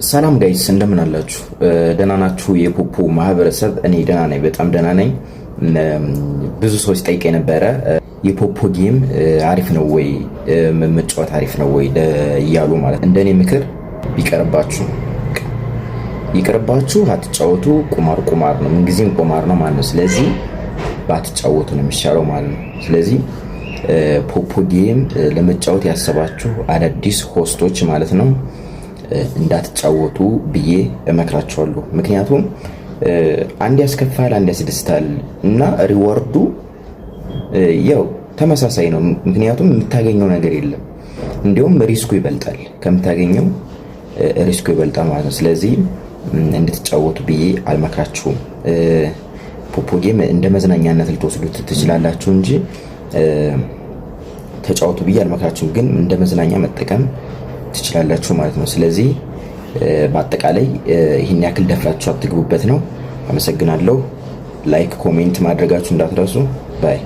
ሰላም ጋይስ እንደምን አላችሁ? ደህና ናችሁ? የፖፖ ማህበረሰብ እኔ ደህና ነኝ፣ በጣም ደህና ነኝ። ብዙ ሰዎች ጠይቀኝ ነበረ የፖፖ ጌም አሪፍ ነው ወይ መጫወት አሪፍ ነው ወይ እያሉ ማለት እንደኔ ምክር ይቅርባችሁ፣ አትጫወቱ። ቁማር ነው፣ ምንጊዜም ቁማር ነው ማለት ነው። ስለዚህ ባትጫወቱ ነው የሚሻለው ማለት ነው። ስለዚህ ፖፖ ጌም ለመጫወት ያሰባችሁ አዳዲስ ሆስቶች ማለት ነው እንዳትጫወቱ ብዬ እመክራቸዋለሁ። ምክንያቱም አንድ ያስከፋል፣ አንድ ያስደስታል እና ሪዋርዱ ያው ተመሳሳይ ነው። ምክንያቱም የምታገኘው ነገር የለም፣ እንዲሁም ሪስኩ ይበልጣል፣ ከምታገኘው ሪስኩ ይበልጣል ማለት ነው። ስለዚህ እንድትጫወቱ ብዬ አልመክራችሁም። ፖፖ ጌም እንደ መዝናኛነት ልትወስዱት ትችላላችሁ እንጂ ተጫወቱ ብዬ አልመክራችሁም። ግን እንደ መዝናኛ መጠቀም ትችላላችሁ ማለት ነው። ስለዚህ በአጠቃላይ ይህን ያክል ደፍራችሁ አትግቡበት ነው። አመሰግናለሁ። ላይክ ኮሜንት ማድረጋችሁ እንዳትረሱ። ባይ